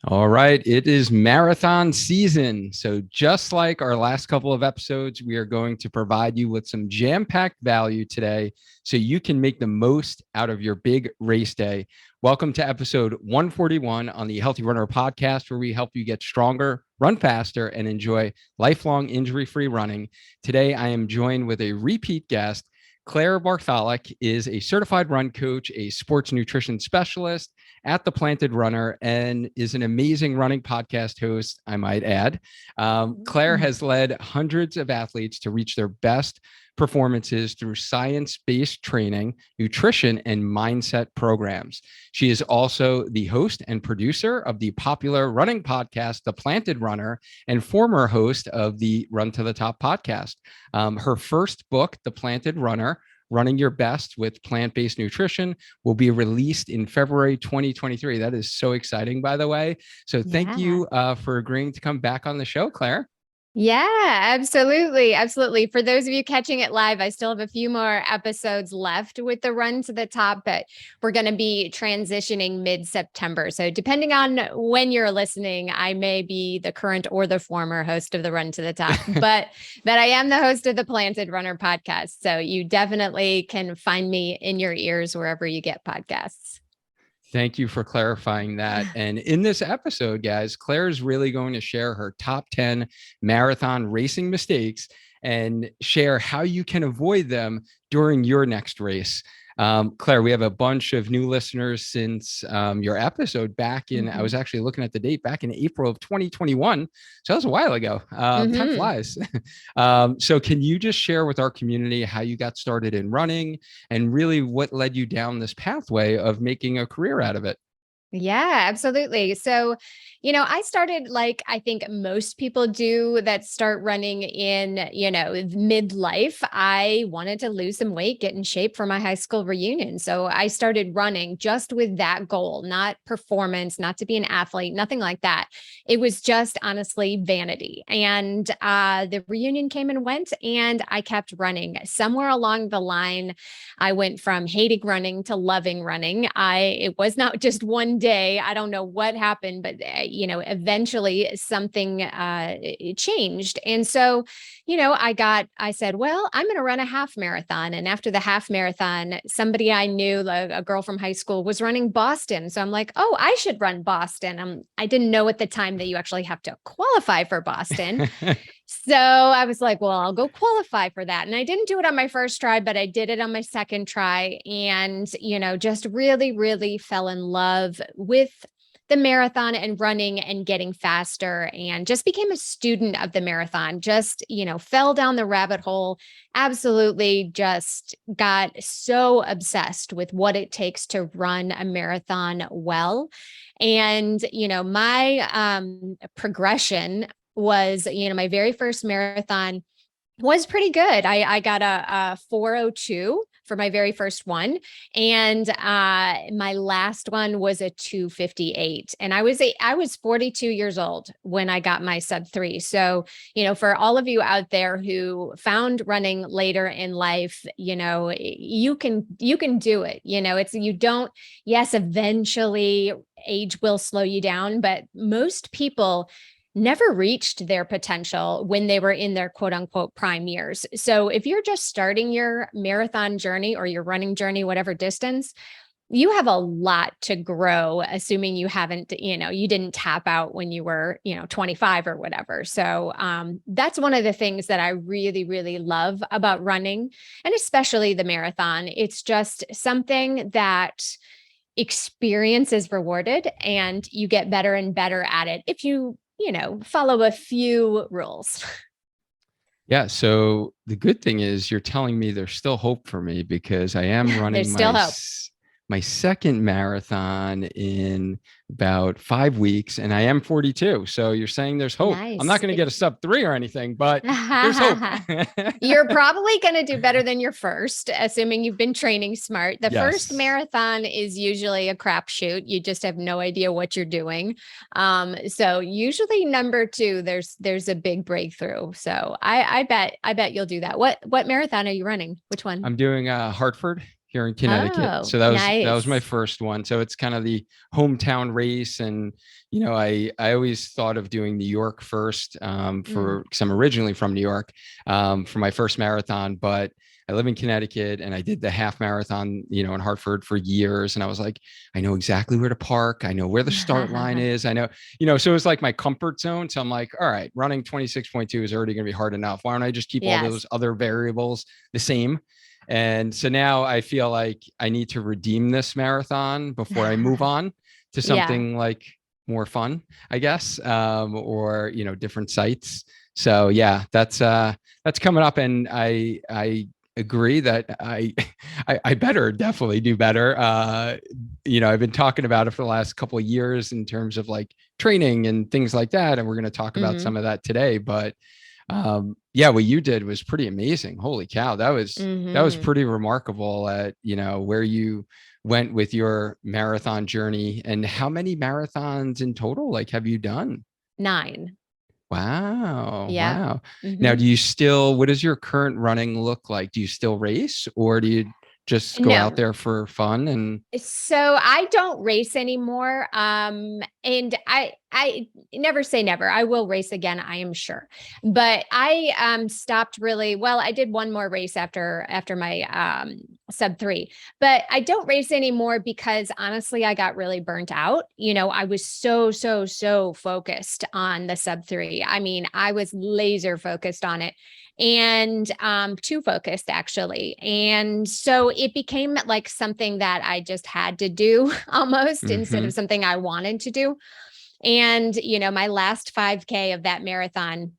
All right, it is marathon season. So, just like our last couple of episodes, we are going to provide you with some jam packed value today so you can make the most out of your big race day. Welcome to episode 141 on the Healthy Runner podcast, where we help you get stronger, run faster, and enjoy lifelong injury free running. Today, I am joined with a repeat guest. Claire Bartholic is a certified run coach, a sports nutrition specialist at The Planted Runner, and is an amazing running podcast host, I might add. Claire has led hundreds of athletes to reach their best performances through science-based training, nutrition, and mindset programs. She is also the host and producer of the popular running podcast, The Planted Runner, and former host of the Run to the Top podcast. Her first book, The Planted Runner, Running Your Best with Plant-Based Nutrition, will be released in February 2023. That is so exciting, by the way. So thank you for agreeing to come back on the show, Claire. Yeah, absolutely. Absolutely. For those of you catching it live, I still have a few more episodes left with the Run to the Top, but we're going to be transitioning mid-September. So depending on when you're listening, I may be the current or the former host of the Run to the Top, but I am the host of the Planted Runner podcast. So you definitely can find me in your ears wherever you get podcasts. Thank you for clarifying that. And in this episode, guys, Claire is really going to share her top 10 marathon racing mistakes and share how you can avoid them during your next race. Claire, we have a bunch of new listeners since your episode back in, I was actually looking at the date, back in April of 2021. So that was a while ago. Time flies. So can you just share with our community how you got started in running and really what led you down this pathway of making a career out of it? Yeah, absolutely. So, I started like I think most people do that start running in, midlife. I wanted to lose some weight, get in shape for my high school reunion. So I started running just with that goal, not performance, not to be an athlete, nothing like that. It was just honestly vanity. And the reunion came and went, and I kept running. Somewhere along the line, I went from hating running to loving running. It was not just one day. I don't know what happened, but eventually something changed. And so, I said, well, I'm going to run a half marathon. And after the half marathon, somebody I knew, a girl from high school, was running Boston. So I'm like, oh, I should run Boston. I didn't know at the time that you actually have to qualify for Boston. So I was like, well, I'll go qualify for that. And I didn't do it on my first try, but I did it on my second try. And, just really, really fell in love with the marathon and running and getting faster, and just became a student of the marathon, just, fell down the rabbit hole. Absolutely just got so obsessed with what it takes to run a marathon well. And, my progression was, my very first marathon was pretty good. I got a 4:02 for my very first one. And my last one was a 2:58. And I was 42 years old when I got my sub 3. So, for all of you out there who found running later in life, you can do it. Yes, eventually age will slow you down, but most people never reached their potential when they were in their quote unquote prime years. So if you're just starting your marathon journey or your running journey, whatever distance, you have a lot to grow, assuming you haven't, you didn't tap out when you were, 25 or whatever. So that's one of the things that I really, really love about running, and especially the marathon. It's just something that experience is rewarded, and you get better and better at it if you follow a few rules. Yeah. So the good thing is you're telling me there's still hope for me because I am running There's still hope. my second marathon in about 5 weeks, and I am 42. So you're saying there's hope. Nice. I'm not going to get a sub 3 or anything, but there's hope. You're probably going to do better than your first, assuming you've been training smart. The first marathon is usually a crapshoot. You just have no idea what you're doing. So usually number 2, there's a big breakthrough. So I bet you'll do that. What marathon are you running? Which one? I'm doing Hartford. here in Connecticut. Oh, So that was my nice. first one. So it's kind of the hometown race. And, I always thought of doing New York first, Mm. because I'm originally from New York, for my first marathon, but I live in Connecticut and I did the half marathon, in Hartford for years. And I was like, I know exactly where to park. I know where the start line is. I know, so it was like my comfort zone. So I'm like, all right, running 26.2 is already going to be hard enough. Why don't I just keep all Yes. those other variables the same? And so now I feel like I need to redeem this marathon before I move on to Yeah. something like more fun, I guess, or, different sites. So yeah, that's coming up. And I agree that I better definitely do better. I've been talking about it for the last couple of years in terms of like training and things like that. And we're going to talk about Hmm. some of that today, but yeah, what you did was pretty amazing. Holy cow. That was Hmm. pretty remarkable at, where you went with your marathon journey. And how many marathons in total like have you done? 9. Wow. Yeah. Wow. Now, Hmm. what does your current running look like? Do you still race or do you just go out No. there for fun? And So I don't race anymore. And I never say never. I will race again, I am sure. But I stopped really well. I did one more race after my sub 3. But I don't race anymore because honestly I got really burnt out. I was so focused on the sub 3. I mean, I was laser focused on it, and too focused actually. And so it became like something that I just had to do almost instead mhm. of something I wanted to do. And my last 5K of that marathon,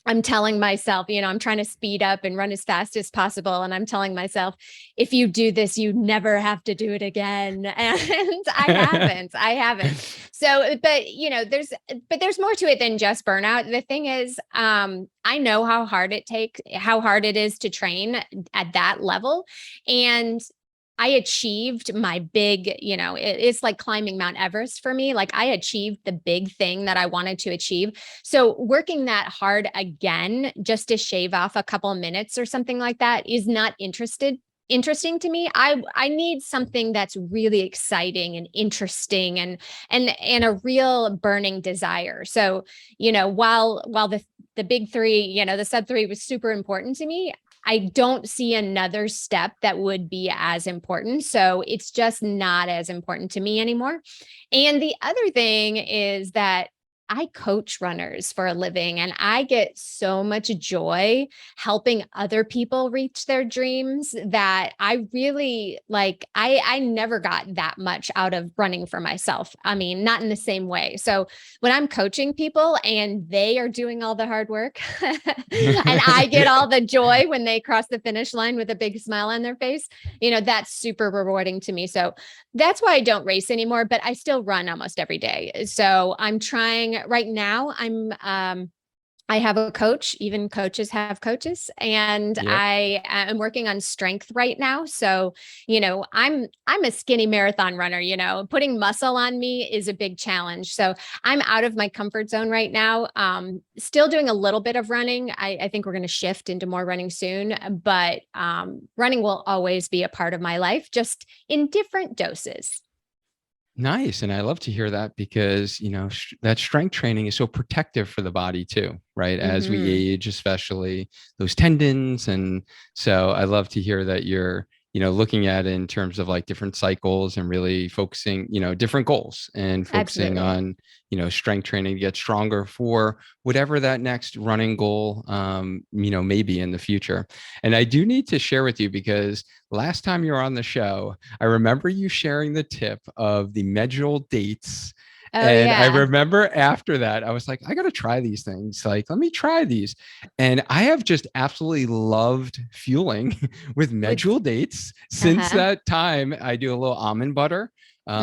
I'm telling myself, I'm trying to speed up and run as fast as possible. And I'm telling myself, if you do this, you never have to do it again. And I haven't. So, but there's more to it than just burnout. The thing is, I know how hard it is to train at that level. And I achieved my big, it's like climbing Mount Everest for me. Like I achieved the big thing that I wanted to achieve. So working that hard again, just to shave off a couple of minutes or something like that is not interesting to me. I need something that's really exciting and interesting and a real burning desire. So, while the big 3, the sub 3 was super important to me, I don't see another step that would be as important. So it's just not as important to me anymore. And the other thing is that I coach runners for a living, and I get so much joy helping other people reach their dreams that I really like. I never got that much out of running for myself. I mean, not in the same way. So when I'm coaching people and they are doing all the hard work and I get all the joy when they cross the finish line with a big smile on their face, that's super rewarding to me. So that's why I don't race anymore, but I still run almost every day. So I'm trying right now. I have a coach, even coaches have coaches, and Yep. I am working on strength right now. So, I'm a skinny marathon runner, putting muscle on me is a big challenge. So I'm out of my comfort zone right now. Still doing a little bit of running. I think we're going to shift into more running soon, but running will always be a part of my life, just in different doses. Nice. And I love to hear that because, that strength training is so protective for the body too, right? As we Hmm. age, especially those tendons. And so I love to hear that you're, looking at it in terms of like different cycles and really focusing, different goals and focusing Absolutely. on, strength training to get stronger for whatever that next running goal, maybe in the future. And I do need to share with you because last time you were on the show, I remember you sharing the tip of the medjool dates. Oh, And I yeah. remember after that, I was like, I got to try these things. Like, let me try these. And I have just absolutely loved fueling with With, medjool dates. Since uh-huh. that time, I do a little almond butter. Hmm.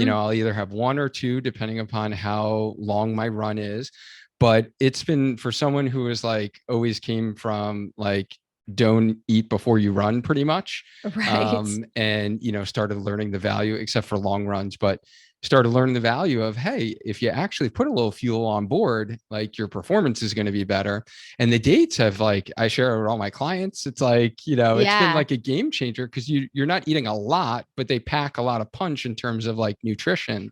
I'll either have one or two, depending upon how long my run is. But it's been for someone who is like always came from like don't eat before you run pretty much Right. and started learning the value except for long runs, but started learning the value of, hey, if you actually put a little fuel on board, like your performance is going to be better. And the dates have, like, I share it with all my clients. It's like, it's been Yeah, like a game changer because you're not eating a lot, but they pack a lot of punch in terms of like nutrition.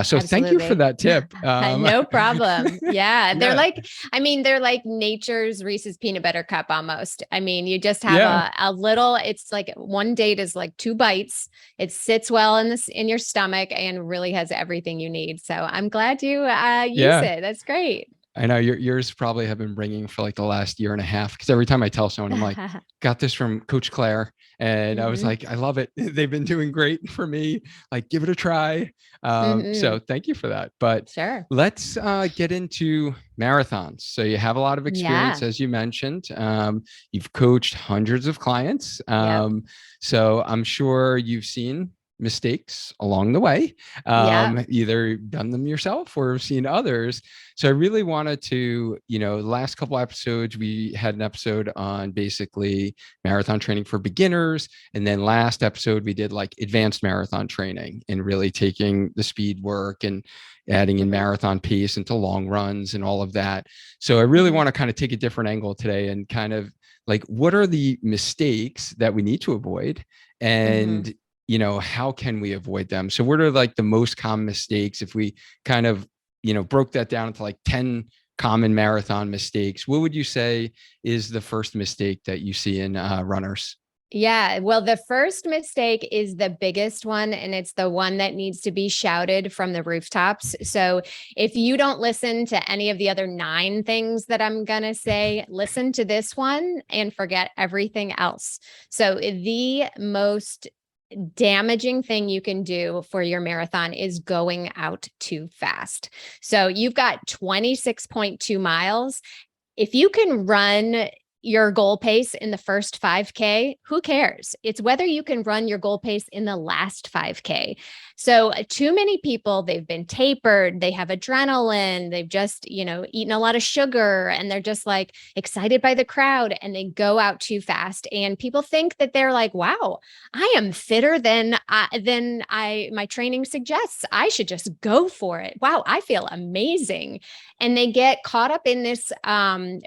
So thank you for absolutely. that tip. No problem. Yeah. They're Yeah. like, I mean, they're like nature's Reese's peanut butter cup almost. I mean, you just have Yeah. a little, it's like one date is like 2 bites. It sits well in this in your stomach and really has everything you need. So I'm glad you use Yeah. it. That's great. I know yours probably have been ringing for like the last year and a half because every time I tell someone, I'm like, got this from Coach Claire. And I was Hmm. like, I love it. They've been doing great for me. Like, give it a try. So Hmm. thank you for that. But Sure. let's get into marathons. So you have a lot of experience, Yeah. as you mentioned. You've coached hundreds of clients. Yep. So I'm sure you've seen mistakes along the way, Yep. either done them yourself or seen others. So I really wanted to, the last couple episodes, we had an episode on basically marathon training for beginners. And then last episode, we did like advanced marathon training and really taking the speed work and adding in Hmm. marathon pace into long runs and all of that. So I really Hmm. want to kind of take a different angle today and kind of like, what are the mistakes that we need to avoid? Hmm. And how can we avoid them? So what are like the most common mistakes if we kind of broke that down into like 10 common marathon mistakes? What would you say is the first mistake that you see in runners? Yeah. Well, the first mistake is the biggest one, and it's the one that needs to be shouted from the rooftops. So if you don't listen to any of the other 9 things that I'm going to say, listen to this one and forget everything else. So the most damaging thing you can do for your marathon is going out too fast. So you've got 26.2 miles. If you can run your goal pace in the first 5K, who cares? It's whether you can run your goal pace in the last 5K. So, too many people, they've been tapered, they have adrenaline, they've just, eaten a lot of sugar, and they're just like excited by the crowd, and they go out too fast. And people think that they're like, wow, I am fitter than my training suggests. I should just go for it. Wow, I feel amazing. And they get caught up in this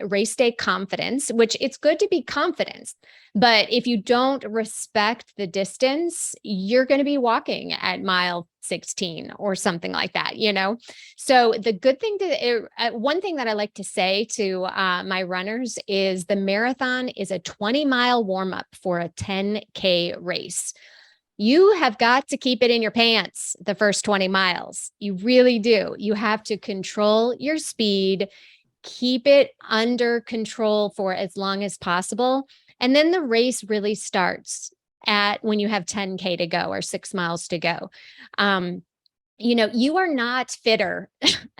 race day confidence, which it's good to be confident. But if you don't respect the distance, you're going to be walking at mile 16 or something like that. So the good thing one thing that I like to say to my runners is the marathon is a 20-mile warm up for a 10K race. You have got to keep it in your pants the first 20 miles. You really do. You have to control your speed, keep it under control for as long as possible. And then the race really starts at when you have 10K to go or 6 miles to go. Um, you are not fitter,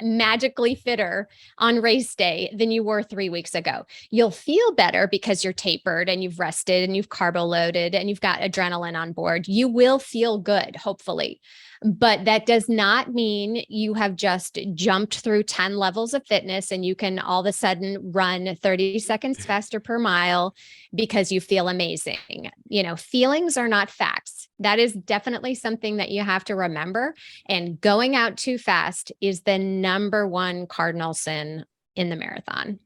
magically fitter on race day than you were 3 weeks ago. You'll feel better because you're tapered and you've rested and you've carbo loaded and you've got adrenaline on board. You will feel good, hopefully. But that does not mean you have just jumped through 10 levels of fitness and you can all of a sudden run 30 seconds faster per mile because you feel amazing. Feelings are not facts. That is definitely something that you have to remember. And going out too fast is the number one cardinal sin in the marathon.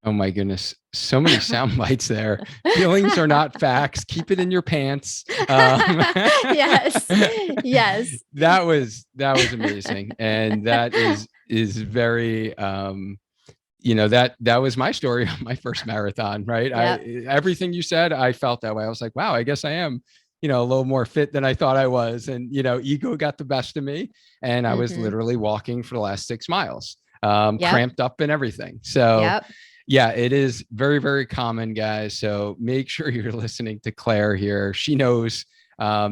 Oh my goodness. So many sound bites there. Feelings are not facts. Keep it in your pants. Yes. Yes. that was amazing. And that is very that was my story on my first marathon, right? Yep. Everything you said, I felt that way. I was like, wow, I guess I am, a little more fit than I thought I was. And ego got the best of me. And I was Hmm. literally walking for the last 6 miles, Yep. cramped up and everything. So Yep. yeah, it is very, very common, guys. So make sure you're listening to Claire here. She knows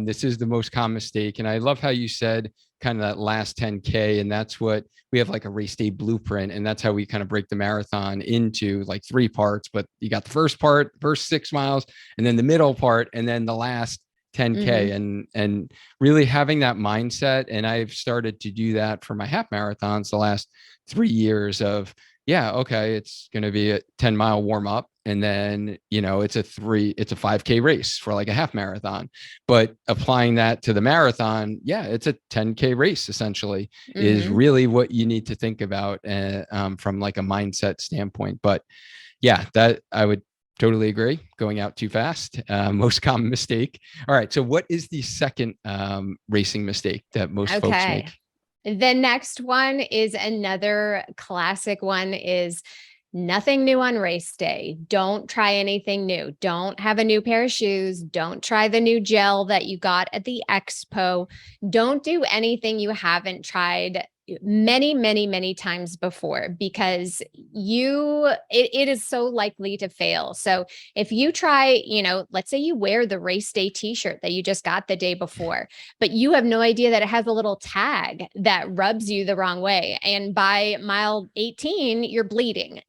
this is the most common mistake. And I love how you said kind of that last 10K. And that's what we have, like a race day blueprint. And that's how we kind of break the marathon into like 3 parts. But you got the first part, first 6 miles, and then the middle part, and then the last 10K. Hmm. And really having that mindset. And I've started to do that for my half marathons the last 3 years of, yeah, okay, it's going to be a 10-mile warm up. and then, it's a 5K race for like a half marathon. But applying that to the marathon, yeah, it's a 10K race essentially, is Hmm. really what you need to think about from like a mindset standpoint. But yeah, that I would totally agree. Going out too fast, most common mistake. All right. So, what is the second racing mistake that most folks Okay. make? The next one is another classic one is nothing new on race day. Don't try anything new. Don't have a new pair of shoes. Don't try the new gel that you got at the expo. Don't do anything you haven't tried many, many, many times before, because it is so likely to fail. So if you try, let's say you wear the race day t-shirt that you just got the day before, but you have no idea that it has a little tag that rubs you the wrong way, and by mile 18 you're bleeding,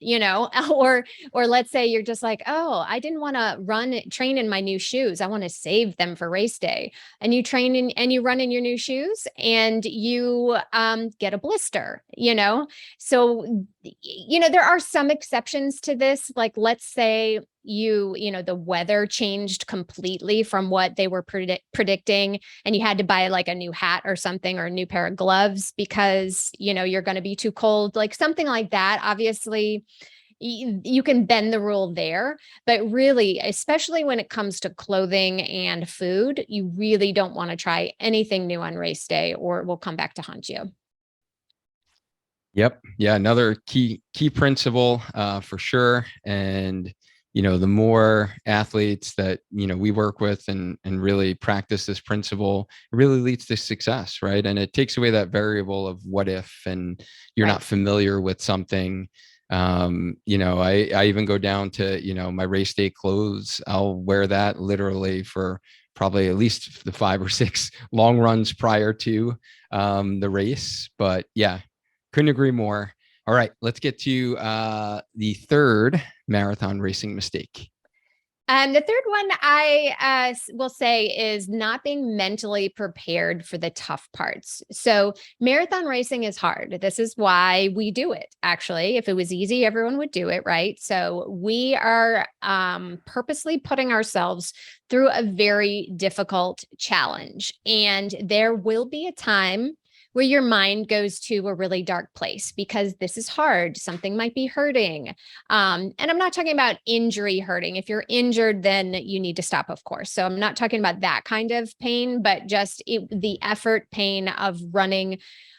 or let's say you're just like, oh, I didn't want to train in my new shoes, I want to save them for race day, and you train in and you run in your new shoes and you get a blister. So there are some exceptions to this, like let's say the weather changed completely from what they were predicting, and you had to buy like a new hat or something, or a new pair of gloves because you're going to be too cold, like something like that. Obviously you can bend the rule there, but really, especially when it comes to clothing and food, you really don't want to try anything new on race day, or it will come back to haunt you. Yep. Yeah. Another key principle for sure. And the more athletes that we work with and really practice this principle, it really leads to success, right? And it takes away that variable of what if, and you're Right. not familiar with something. I even go down to my race day clothes. I'll wear that literally for probably at least the 5 or 6 long runs prior to the race. But yeah, couldn't agree more. All right, let's get to the third marathon racing mistake. The third one I will say is not being mentally prepared for the tough parts. So, marathon racing is hard. This is why we do it. Actually, if it was easy, everyone would do it, right? So, we are purposely putting ourselves through a very difficult challenge. And there will be a time where your mind goes to a really dark place because this is hard. Something might be hurting. And I'm not talking about injury hurting. If you're injured, then you need to stop, of course. So I'm not talking about that kind of pain, but just the effort pain of running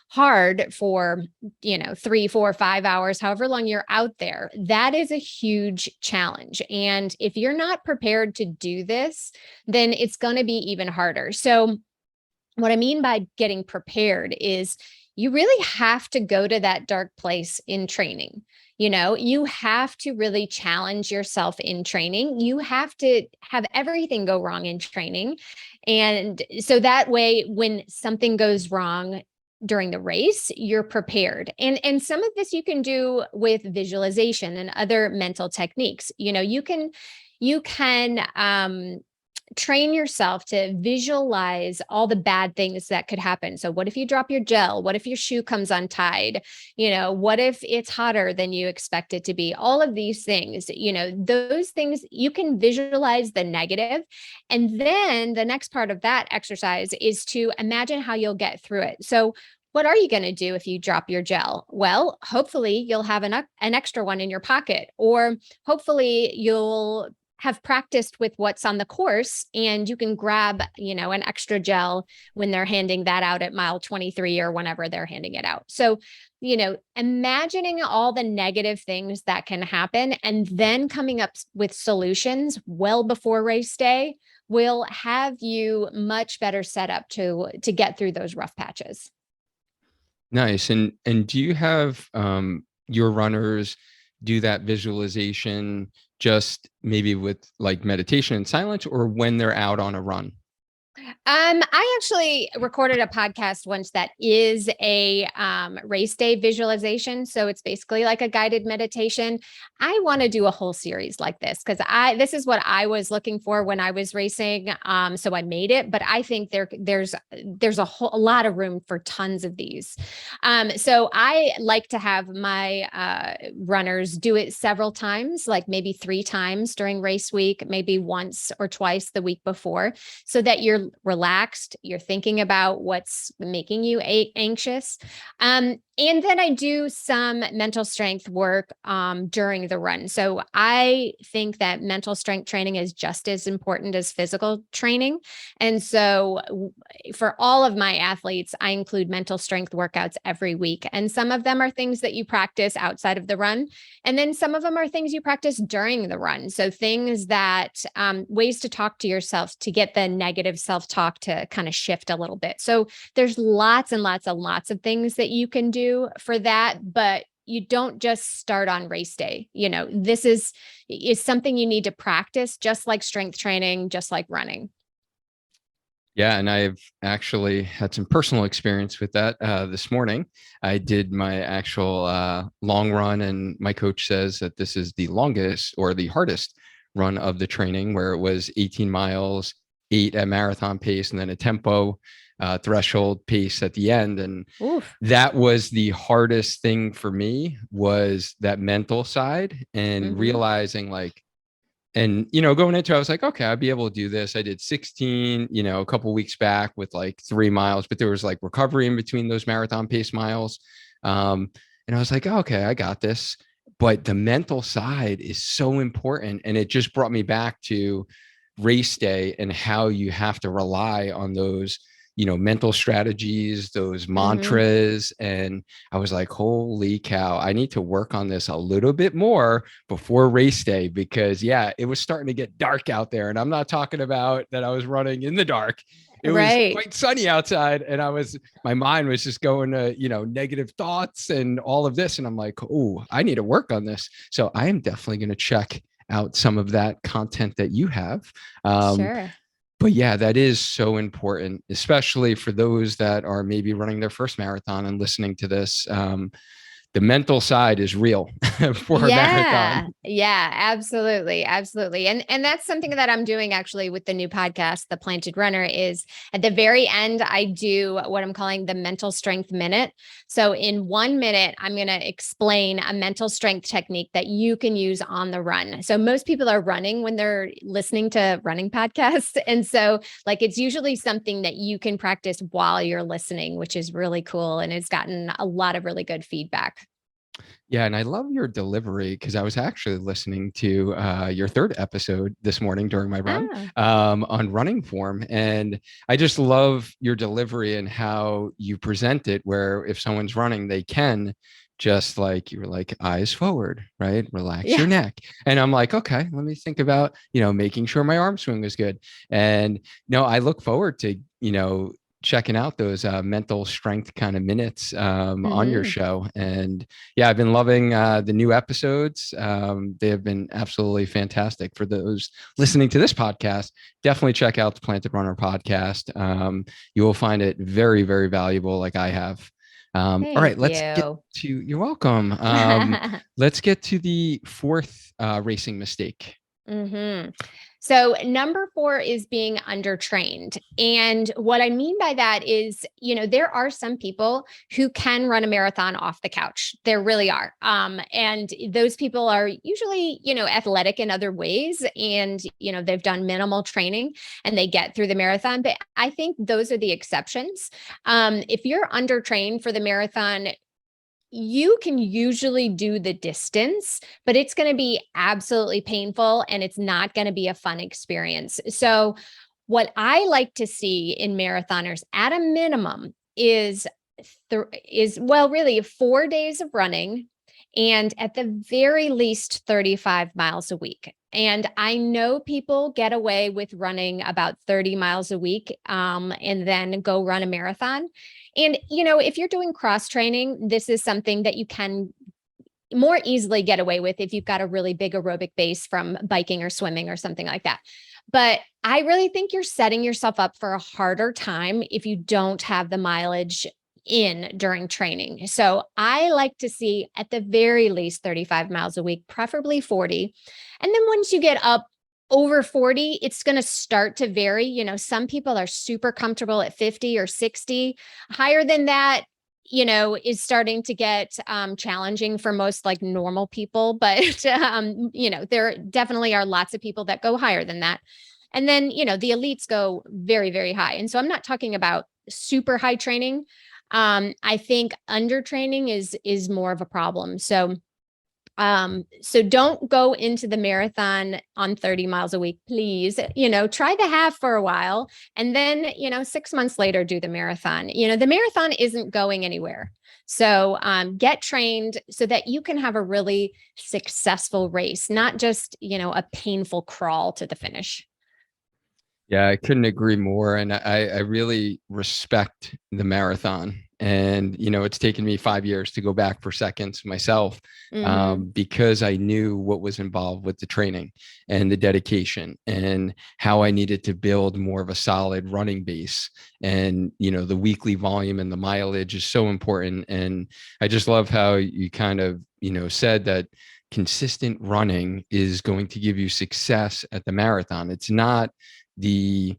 hard for 3 4 5 hours, however long you're out there. That is a huge challenge, and if you're not prepared to do this, then it's going to be even harder. So what I mean by getting prepared is you really have to go to that dark place in training. You have to really challenge yourself in training. You have to have everything go wrong in training. And so that way, when something goes wrong during the race, you're prepared. And some of this you can do with visualization and other mental techniques. You can train yourself to visualize all the bad things that could happen. So, what if you drop your gel? What if your shoe comes untied? What if it's hotter than you expect it to be? All of these things, those things you can visualize the negative. And then the next part of that exercise is to imagine how you'll get through it. So, what are you going to do if you drop your gel? Well, hopefully you'll have an extra one in your pocket, or hopefully you'll have practiced with what's on the course and you can grab, an extra gel when they're handing that out at mile 23 or whenever they're handing it out. So, imagining all the negative things that can happen and then coming up with solutions well before race day will have you much better set up to get through those rough patches. Nice. And do you have your runners do that visualization just maybe with like meditation and silence, or when they're out on a run? I actually recorded a podcast once that is a race day visualization. So it's basically like a guided meditation. I want to do a whole series like this because this is what I was looking for when I was racing. So I made it, but I think there's a lot of room for tons of these. So I like to have my runners do it several times, like maybe 3 times during race week, maybe once or twice the week before, so that you're relaxed, you're thinking about what's making you anxious. And then I do some mental strength work during the run. So I think that mental strength training is just as important as physical training. And so for all of my athletes, I include mental strength workouts every week. And some of them are things that you practice outside of the run. And then some of them are things you practice during the run. So things that ways to talk to yourself to get the negative self-talk to kind of shift a little bit. So there's lots and lots and lots of things that you can do for that, but you don't just start on race day. This is something you need to practice, just like strength training, just like running. Yeah, and I've actually had some personal experience with that. This morning, I did my actual long run, and my coach says that this is the longest or the hardest run of the training, where it was 18 miles, 8 at marathon pace, and then a tempo threshold pace at the end. And Oof. that was the hardest thing for me, was that mental side and Mm-hmm. realizing like, and going into it, I was like, okay, I'll be able to do this. I did 16 a couple weeks back with like 3 miles, but there was like recovery in between those marathon pace miles. And I was like, okay, I got this. But the mental side is so important, and it just brought me back to race day and how you have to rely on those mental strategies, those Mm-hmm. mantras. And I was like, holy cow, I need to work on this a little bit more before race day, because yeah, it was starting to get dark out there. And I'm not talking about that I was running in the dark. It was Right. quite sunny outside, and my mind was just going to negative thoughts and all of this. And I'm like, oh, I need to work on this. So I am definitely going to check out some of that content that you have. um, Sure. but yeah, that is so important, especially for those that are maybe running their first marathon and listening to this. The mental side is real for a marathon. Yeah. Yeah, absolutely. Absolutely. And that's something that I'm doing actually with the new podcast, The Planted Runner, is at the very end, I do what I'm calling the mental strength minute. So in 1 minute, I'm going to explain a mental strength technique that you can use on the run. So most people are running when they're listening to running podcasts. And so like it's usually something that you can practice while you're listening, which is really cool. And it's gotten a lot of really good feedback. Yeah, and I love your delivery, because I was actually listening to your third episode this morning during my run Ah. on running form. And I just love your delivery and how you present it, where if someone's running, they can just like, you were like, eyes forward, right? Relax your Yeah. neck. And I'm like, okay, let me think about, making sure my arm swing is good. And no, I look forward to, checking out those mental strength kind of minutes on your Hmm. show. And yeah, I've been loving the new episodes. They have been absolutely fantastic. For those listening to this podcast, definitely check out the Planted Runner podcast. You will find it very, very valuable, like I have. All right, Thank let's get you. to, you're welcome. Let's get to the fourth racing mistake. Hmm. So, number 4 is being undertrained. And what I mean by that is, there are some people who can run a marathon off the couch. There really are. And those people are usually, athletic in other ways. And, they've done minimal training and they get through the marathon. But I think those are the exceptions. If you're undertrained for the marathon, you can usually do the distance, but it's going to be absolutely painful and it's not going to be a fun experience. So, what I like to see in marathoners at a minimum is well, really 4 days of running and at the very least 35 miles a week. And I know people get away with running about 30 miles a week and then go run a marathon. And, if you're doing cross training, this is something that you can more easily get away with if you've got a really big aerobic base from biking or swimming or something like that. But I really think you're setting yourself up for a harder time if you don't have the mileage in during training. So I like to see at the very least 35 miles a week, preferably 40. And then once you get up over 40, it's going to start to vary. Some people are super comfortable at 50 or 60. Higher than that, is starting to get challenging for most like normal people. But, there definitely are lots of people that go higher than that. And then, the elites go very, very high. And so I'm not talking about super high training. I think undertraining is more of a problem. So don't go into the marathon on 30 miles a week, please. Try the half for a while and then, 6 months later, do the marathon. The marathon isn't going anywhere. So get trained so that you can have a really successful race, not just, a painful crawl to the finish. Yeah, I couldn't agree more. And I really respect the marathon. And, it's taken me 5 years to go back for seconds myself, Mm-hmm. because I knew what was involved with the training and the dedication and how I needed to build more of a solid running base. And, the weekly volume and the mileage is so important. And I just love how you kind of, said that consistent running is going to give you success at the marathon. It's not the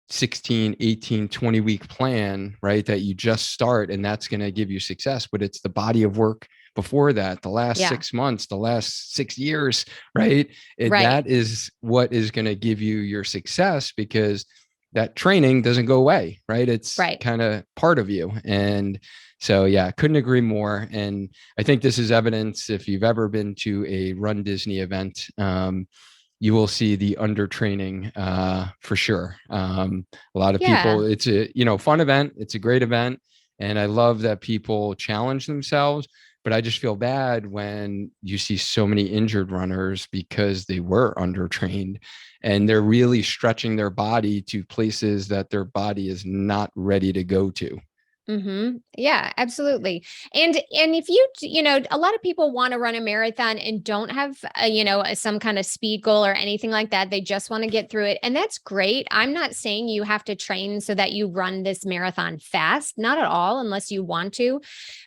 16, 18, 20 week plan, right? That you just start and that's going to give you success, but it's the body of work before that, the last Yeah. 6 months, the last 6 years, right? Right. That is what is going to give you your success because that training doesn't go away, right? It's Right. kind of part of you. And so, yeah, couldn't agree more. And I think this is evidence if you've ever been to a Run Disney event, you will see the undertraining for sure. A lot of people, Yeah. it's a fun event. It's a great event, and I love that people challenge themselves. But I just feel bad when you see so many injured runners because they were undertrained, and they're really stretching their body to places that their body is not ready to go to. Yeah, absolutely. And if a lot of people want to run a marathon and don't have some kind of speed goal or anything like that. They just want to get through it, and that's great. I'm not saying you have to train so that you run this marathon fast, not at all, unless you want to.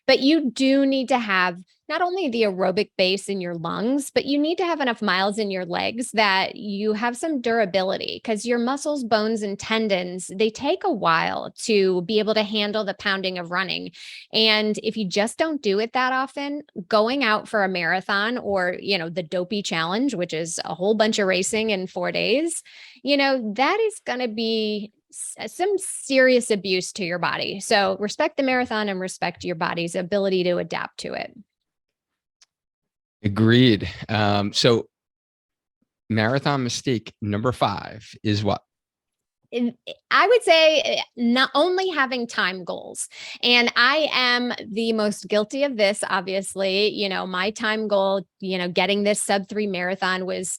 But you do need to have not only the aerobic base in your lungs, but you need to have enough miles in your legs that you have some durability because your muscles, bones, and tendons, they take a while to be able to handle the pounding of running. And if you just don't do it that often, going out for a marathon or, the dopey challenge, which is a whole bunch of racing in 4 days, that is going to be some serious abuse to your body. So respect the marathon and respect your body's ability to adapt to it. Agreed. So marathon mistake number 5 is what? I would say not only having time goals. And I am the most guilty of this, obviously. My time goal, getting this sub 3 marathon was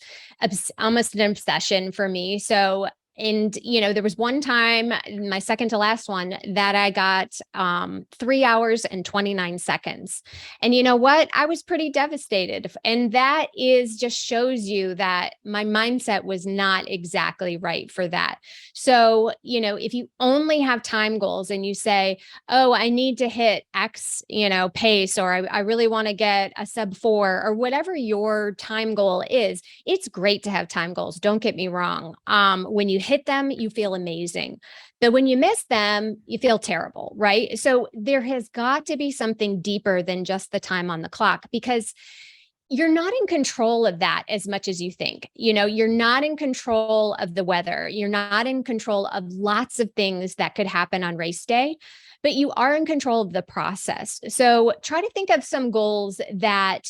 almost an obsession for me. So, and there was one time, my second to last one, that I got 3 hours and 29 seconds. And you know what? I was pretty devastated. And that is just shows you that my mindset was not exactly right for that. So, if you only have time goals and you say, oh, I need to hit X, pace, or I really want to get a sub 4 or whatever your time goal is, it's great to have time goals. Don't get me wrong. When you hit them, you feel amazing. But when you miss them, you feel terrible, right? So there has got to be something deeper than just the time on the clock because you're not in control of that as much as you think. You're not in control of the weather. You're not in control of lots of things that could happen on race day, but you are in control of the process. So try to think of some goals that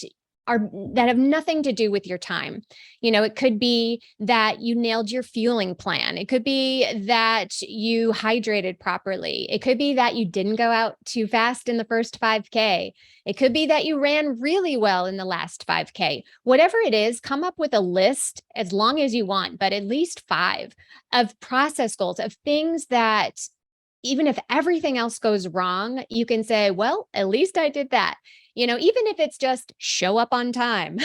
have nothing to do with your time. It could be that you nailed your fueling plan. It could be that you hydrated properly. It could be that you didn't go out too fast in the first 5K. It could be that you ran really well in the last 5K. Whatever it is, come up with a list as long as you want, but at least 5 of process goals of things that even if everything else goes wrong, you can say, well, at least I did that. Even if it's just show up on time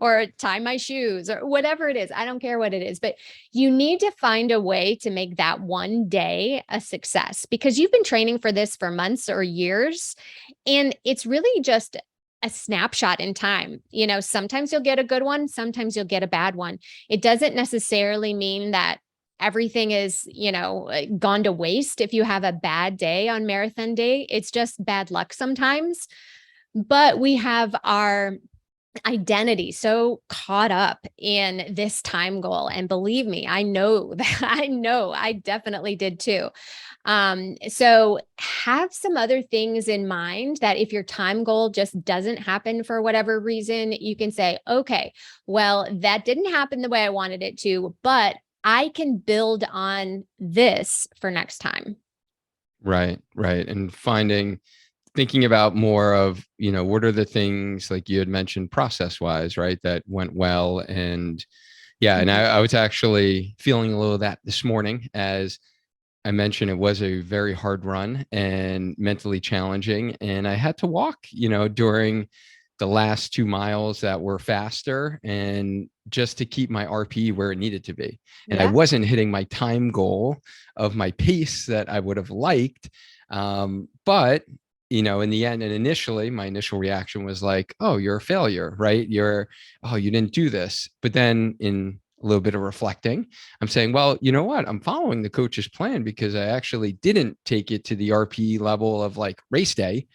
or tie my shoes or whatever it is, I don't care what it is, but you need to find a way to make that one day a success because you've been training for this for months or years. And it's really just a snapshot in time. Sometimes you'll get a good one, sometimes you'll get a bad one. It doesn't necessarily mean that everything is, gone to waste if you have a bad day on marathon day. It's just bad luck sometimes. But we have our identity so caught up in this time goal. And believe me, I know that I definitely did too. So have some other things in mind that if your time goal just doesn't happen for whatever reason, you can say, okay, well, that didn't happen the way I wanted it to, but I can build on this for next time. Right. And thinking about more of, what are the things like you had mentioned process wise, right, that went well. And yeah, and I was actually feeling a little of that this morning. As I mentioned, it was a very hard run and mentally challenging. And I had to walk, during the last 2 miles that were faster and just to keep my RP where it needed to be. And I Yeah. wasn't hitting my time goal of my pace that I would have liked. But in the end, and initially, my initial reaction was like, oh, you're a failure, right? You didn't do this. But then in a little bit of reflecting, I'm saying, well, you know what? I'm following the coach's plan because I actually didn't take it to the RP level of like race day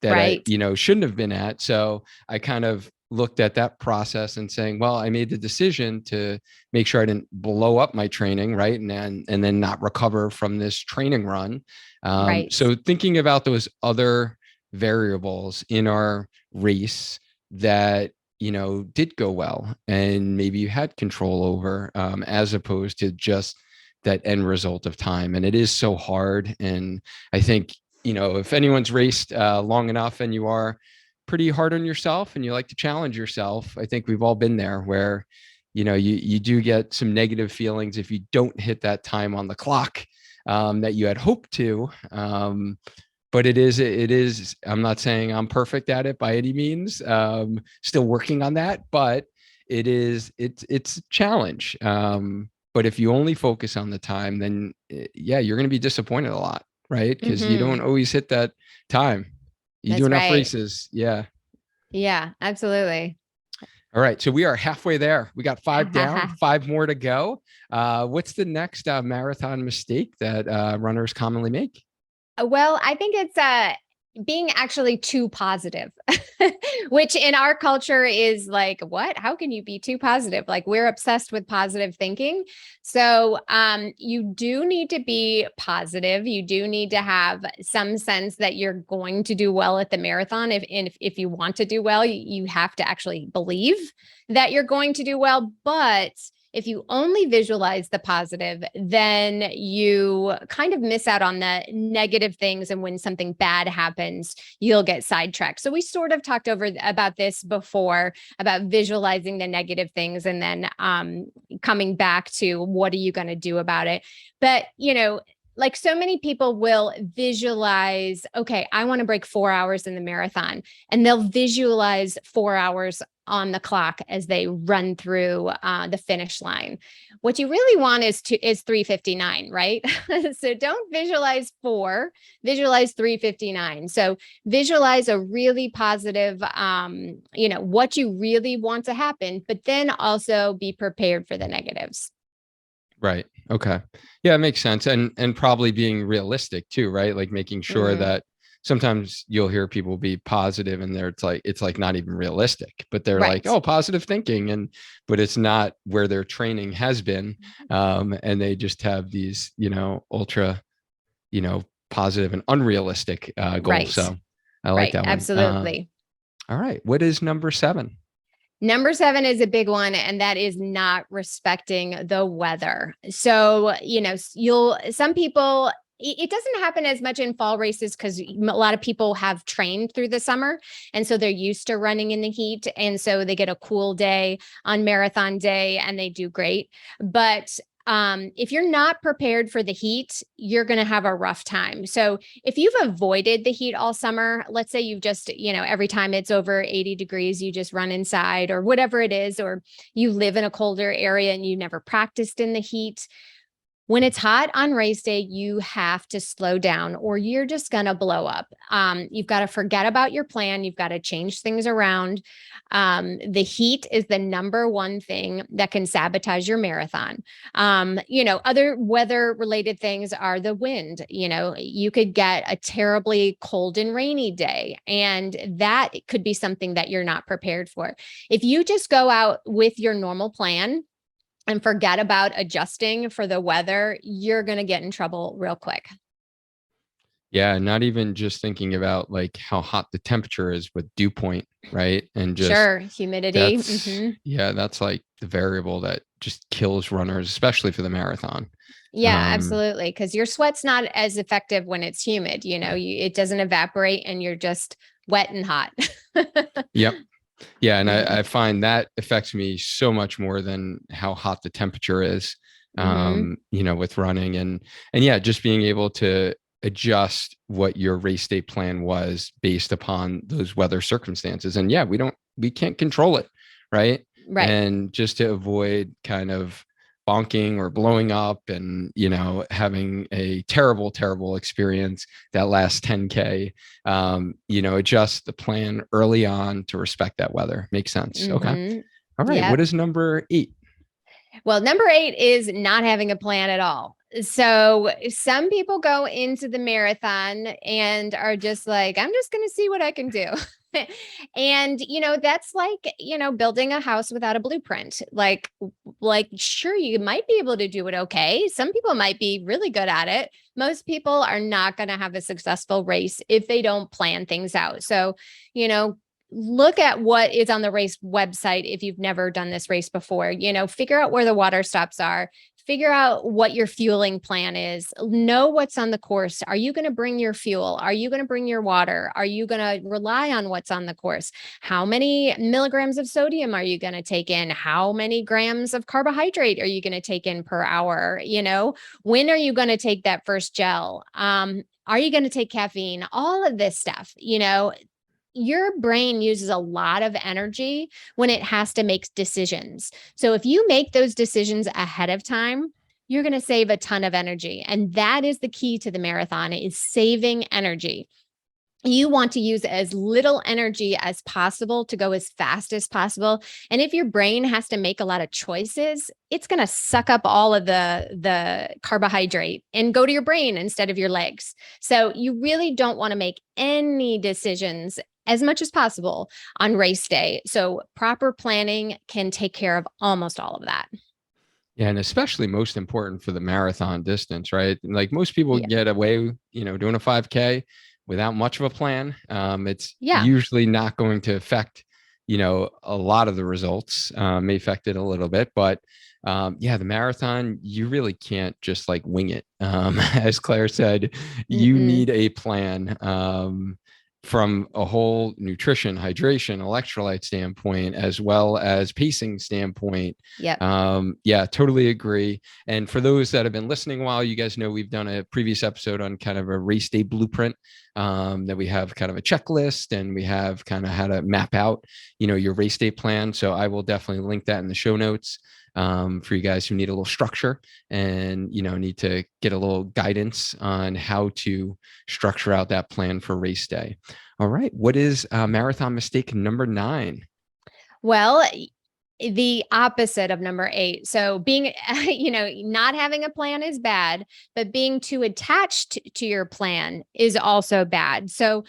that I, Right. shouldn't have been at. So I kind of looked at that process and saying, well, I made the decision to make sure I didn't blow up my training, right? And then not recover from this training run. Right. So thinking about those other variables in our race that, did go well and maybe you had control over, as opposed to just that end result of time. And it is so hard. And I think, if anyone's raced long enough and you are pretty hard on yourself and you like to challenge yourself, I think we've all been there where, you do get some negative feelings if you don't hit that time on the clock, that you had hoped to. But it is, I'm not saying I'm perfect at it by any means. Still working on that, but it's a challenge. But if you only focus on the time, then yeah, you're going to be disappointed a lot, right? Because you don't always hit that time. You do That's enough right. races. Yeah. Yeah, absolutely. All right. So we are halfway there. We got 5 down, 5 more to go. What's the next marathon mistake that runners commonly make? Well, I think it's being actually too positive, which in our culture is like, what? How can you be too positive? Like we're obsessed with positive thinking. So you do need to be positive. You do need to have some sense that you're going to do well at the marathon. If you want to do well, you have to actually believe that you're going to do well. But if you only visualize the positive, then you kind of miss out on the negative things. And when something bad happens, you'll get sidetracked. So we sort of talked about this before about visualizing the negative things and then coming back to what are you going to do about it. But, like so many people will visualize, okay, I want to break 4 hours in the marathon, and they'll visualize 4 hours on the clock as they run through the finish line. What you really want is 3:59, right? So don't visualize 4, visualize 3:59. So visualize a really positive, what you really want to happen, but then also be prepared for the negatives. Right. Okay. Yeah, it makes sense. And probably being realistic too, right? Like making sure Mm, that sometimes you'll hear people be positive and it's like not even realistic, but they're like, right. oh, positive thinking. But it's not where their training has been. And they just have these, ultra, positive and unrealistic goals. Right. So I like Right. that one. Absolutely. All right. What is number 7? Number 7 is a big one, and that is not respecting the weather. So, some people, it doesn't happen as much in fall races because a lot of people have trained through the summer. And so they're used to running in the heat. And so they get a cool day on marathon day and they do great. But if you're not prepared for the heat, you're going to have a rough time. So if you've avoided the heat all summer, let's say you've just, every time it's over 80 degrees, you just run inside or whatever it is, or you live in a colder area and you never practiced in the heat. When it's hot on race day, you have to slow down or you're just going to blow up. You've got to forget about your plan. You've got to change things around. The heat is the number one thing that can sabotage your marathon. Other weather related things are the wind. You could get a terribly cold and rainy day, and that could be something that you're not prepared for. If you just go out with your normal plan and forget about adjusting for the weather, you're going to get in trouble real quick. Yeah, not even just thinking about like how hot the temperature is with dew point, right? And just Sure, humidity. that's like the variable that just kills runners, especially for the marathon. Yeah, absolutely. Because your sweat's not as effective when it's humid. It doesn't evaporate and you're just wet and hot. Yep. Yeah. And I find that affects me so much more than how hot the temperature is, with running and yeah, just being able to adjust what your race day plan was based upon those weather circumstances. And yeah, we can't control it. Right. Right. And just to avoid kind of bonking or blowing up and, having a terrible, terrible experience that last 10K, adjust the plan early on to respect that weather. Makes sense. Okay. All right. Yep. What is number 8? Well, number 8 is not having a plan at all. So some people go into the marathon and are just like, I'm just going to see what I can do. And, that's like, building a house without a blueprint. Like, sure, you might be able to do it okay. Some people might be really good at it. Most people are not going to have a successful race if they don't plan things out. So, look at what is on the race website if you've never done this race before. Figure out where the water stops are. Figure out what your fueling plan is. Know what's on the course. Are you going to bring your fuel? Are you going to bring your water? Are you going to rely on what's on the course? How many milligrams of sodium are you going to take in? How many grams of carbohydrate are you going to take in per hour? When are you going to take that first gel? Are you going to take caffeine? All of this stuff, your brain uses a lot of energy when it has to make decisions. So if you make those decisions ahead of time, you're going to save a ton of energy. And that is the key to the marathon, is saving energy. You want to use as little energy as possible to go as fast as possible. And if your brain has to make a lot of choices, it's going to suck up all of the carbohydrate and go to your brain instead of your legs. So you really don't want to make any decisions as much as possible on race day. So proper planning can take care of almost all of that. Yeah, and especially most important for the marathon distance, right? Like most people get away, doing a 5K without much of a plan. It's usually not going to affect, a lot of the results. May affect it a little bit, but the marathon, you really can't just like wing it. As Claire said, you need a plan. From a whole nutrition, hydration, electrolyte standpoint, as well as pacing standpoint. Totally agree. And for those that have been listening a while, you guys know we've done a previous episode on kind of a race day blueprint, that we have kind of a checklist and we have kind of how to map out, your race day plan. So I will definitely link that in the show notes. For you guys who need a little structure and, need to get a little guidance on how to structure out that plan for race day. All right. What is marathon mistake number 9? Well, the opposite of number 8. So being, not having a plan is bad, but being too attached to your plan is also bad. So,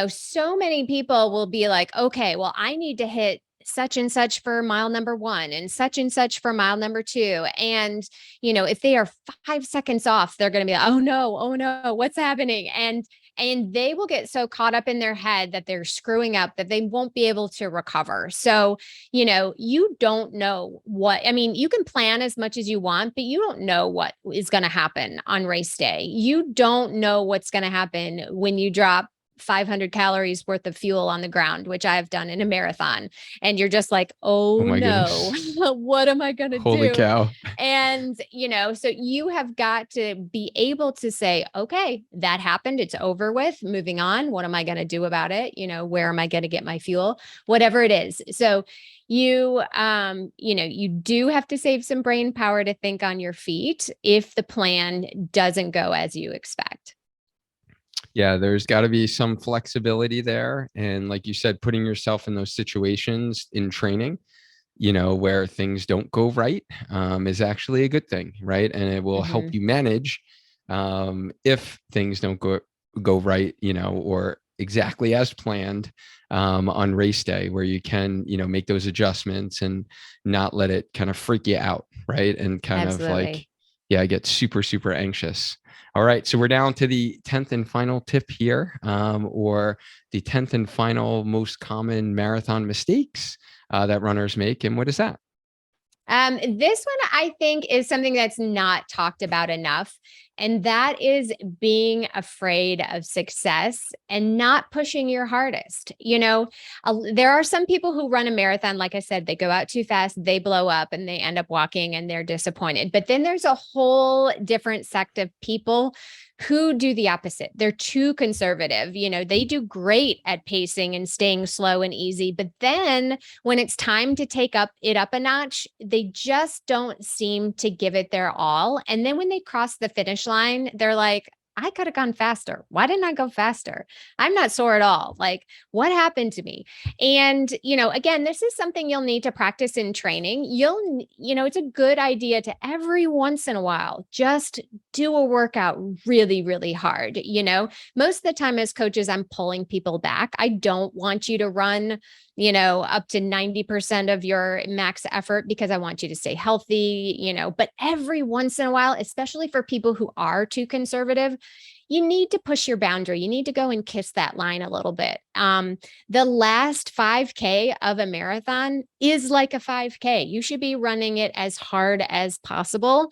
so many people will be like, okay, well, I need to hit such and such for mile number 1 and such for mile number 2. And, if they are 5 seconds off, they're going to be like, oh no, what's happening? And they will get so caught up in their head that they're screwing up that they won't be able to recover. So, you don't know you can plan as much as you want, but you don't know what is going to happen on race day. You don't know what's going to happen when you drop 500 calories worth of fuel on the ground, which I've done in a marathon. And you're just like, Oh oh my no, goodness. what am I going to Holy do? cow. And, so you have got to be able to say, okay, that happened. It's over with. Moving on. What am I going to do about it? Where am I going to get my fuel? Whatever it is. So you do have to save some brain power to think on your feet if the plan doesn't go as you expect. Yeah, there's got to be some flexibility there. And like you said, putting yourself in those situations in training, where things don't go right, is actually a good thing, right? And it will help Mm-hmm. you manage if things don't go right, or exactly as planned on race day, where you can, make those adjustments and not let it kind of freak you out, right? And kind of like, Absolutely. yeah, get super, super anxious. All right, so we're down to the 10th and final tip here, or the 10th and final most common marathon mistakes that runners make. And what is that? This one I think is something that's not talked about enough, and that is being afraid of success and not pushing your hardest. There are some people who run a marathon, like I said, they go out too fast, they blow up, and they end up walking and they're disappointed. But then there's a whole different sect of people who do the opposite. They're too conservative. They do great at pacing and staying slow and easy, but then when it's time to take it up a notch, they just don't seem to give it their all. And then when they cross the finish line, they're like, I could have gone faster. Why didn't I go faster? I'm not sore at all. Like, what happened to me? And, again, this is something you'll need to practice in training. It's a good idea to every once in a while just do a workout really, really hard. Most of the time as coaches, I'm pulling people back. I don't want you to run up to 90% of your max effort because I want you to stay healthy, but every once in a while, especially for people who are too conservative, you need to push your boundary. You need to go and kiss that line a little bit. The last 5K of a marathon is like a 5K. You should be running it as hard as possible.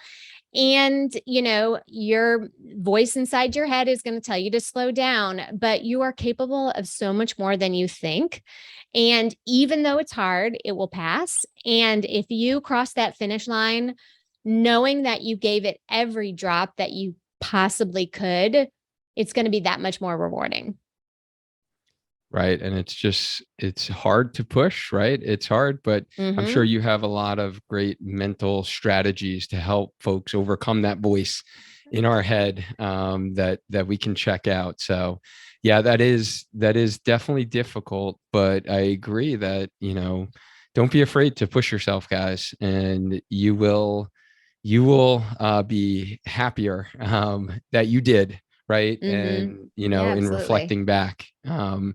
And, your voice inside your head is going to tell you to slow down, but you are capable of so much more than you think. And even though it's hard, it will pass. And if you cross that finish line, knowing that you gave it every drop that you possibly could, it's going to be that much more rewarding. Right. And it's hard to push, right? It's hard, but I'm sure Mm-hmm. you have a lot of great mental strategies to help folks overcome that voice in our head, that we can check out. So yeah, that is definitely difficult, but I agree that, don't be afraid to push yourself, guys, and you will be happier that you did, right? Mm-hmm. And Yeah, in absolutely. reflecting back. All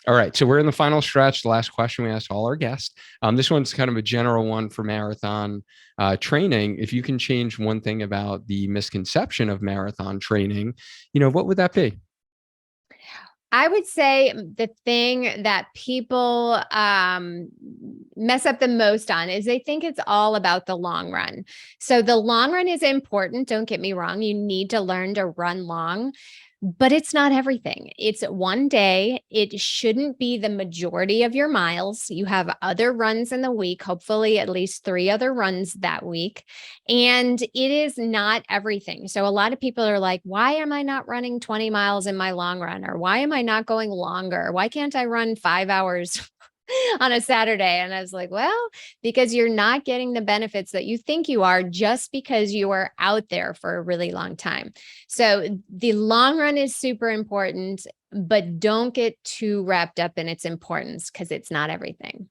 right, so we're in the final stretch. The last question we asked all our guests. This one's kind of a general one for marathon training. If you can change one thing about the misconception of marathon training, what would that be? I would say the thing that people mess up the most on is they think it's all about the long run. So the long run is important. Don't get me wrong. You need to learn to run long, but it's not everything. It's one day. It shouldn't be the majority of your miles. You have other runs in the week, hopefully at least 3 other runs that week. And it is not everything. So a lot of people are like, why am I not running 20 miles in my long run? Or why am I not going longer? Why can't I run 5 hours on a Saturday? And I was like, well, because you're not getting the benefits that you think you are just because you are out there for a really long time. So the long run is super important, but don't get too wrapped up in its importance because it's not everything.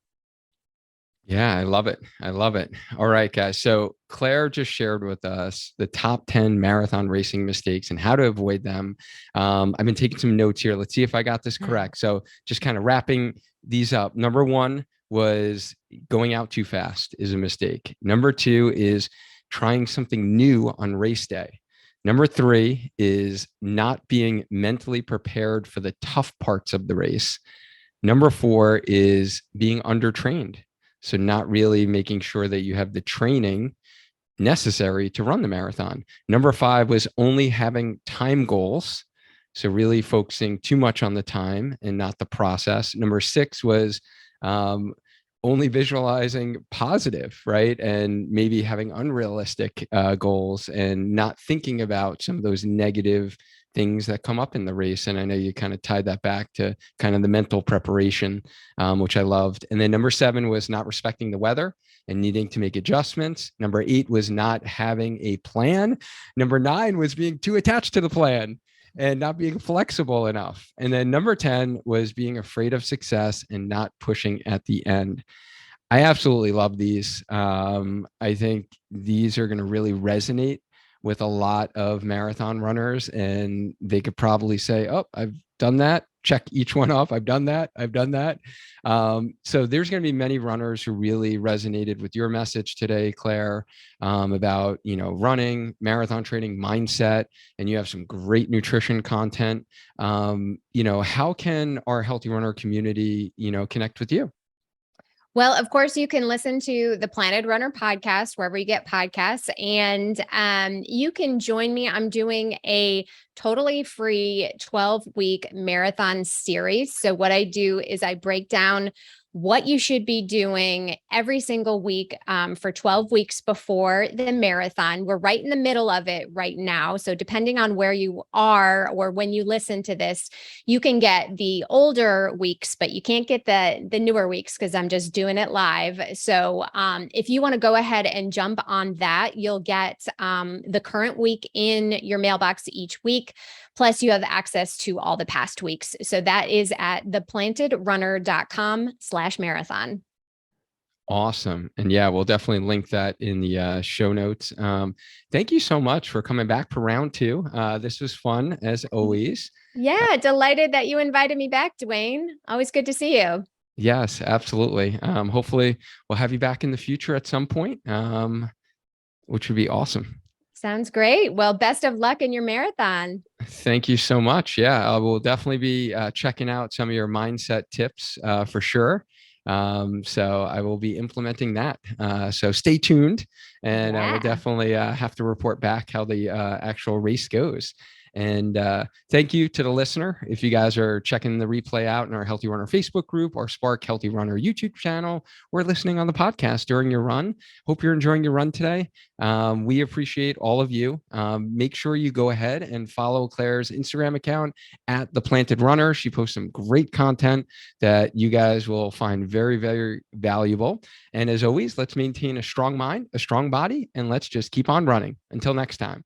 Yeah, I love it. I love it. All right, guys. So Claire just shared with us the top 10 marathon racing mistakes and how to avoid them. I've been taking some notes here. Let's see if I got this correct. So just kind of wrapping these up. Number one was going out too fast is a mistake. Number two is trying something new on race day. Number three is not being mentally prepared for the tough parts of the race. Number four is being undertrained. So, not really making sure that you have the training necessary to run the marathon. Number five was only having time goals, So really focusing too much on the time and not the process. Number 6 was only visualizing positive, right? And maybe having unrealistic goals and not thinking about some of those negative things that come up in the race. And I know you kind of tied that back to kind of the mental preparation, which I loved. And then number 7 was not respecting the weather and needing to make adjustments. Number 8 was not having a plan. Number 9 was being too attached to the plan and not being flexible enough. And then number 10 was being afraid of success and not pushing at the end. I absolutely love these. I think these are going to really resonate with a lot of marathon runners, and they could probably say, "Oh, I've done that. Check each one off. I've done that. I've done that." So there's going to be many runners who really resonated with your message today, Claire, about running, marathon training, mindset, and you have some great nutrition content. How can our healthy runner community, connect with you? Well, of course, you can listen to the Planet Runner podcast wherever you get podcasts, and you can join me. I'm doing a totally free 12-week marathon series. So, what I do is I break down what you should be doing every single week for 12 weeks before the marathon. We're right in the middle of it right now. So, depending on where you are or when you listen to this, you can get the older weeks, but you can't get the newer weeks because I'm just doing it live. So if you want to go ahead and jump on that, you'll get the current week in your mailbox each week. Plus, you have access to all the past weeks. So that is at theplantedrunner.com/marathon. Awesome. And yeah, we'll definitely link that in the show notes. Thank you so much for coming back for round 2. This was fun as always. Yeah, delighted that you invited me back, Duane. Always good to see you. Yes, absolutely. Hopefully we'll have you back in the future at some point, which would be awesome. Sounds great. Well, best of luck in your marathon. Thank you so much. Yeah, I will definitely be checking out some of your mindset tips for sure. So I will be implementing that. So stay tuned, and we'll definitely have to report back how the actual race goes. And thank you to the listener. If you guys are checking the replay out in our Healthy Runner Facebook group or Spark Healthy Runner YouTube channel, or listening on the podcast during your run, hope you're enjoying your run today. We appreciate all of you. Make sure you go ahead and follow Claire's Instagram account at The Planted Runner. She posts some great content that you guys will find very, very valuable. And as always, let's maintain a strong mind, a strong body, and let's just keep on running. Until next time.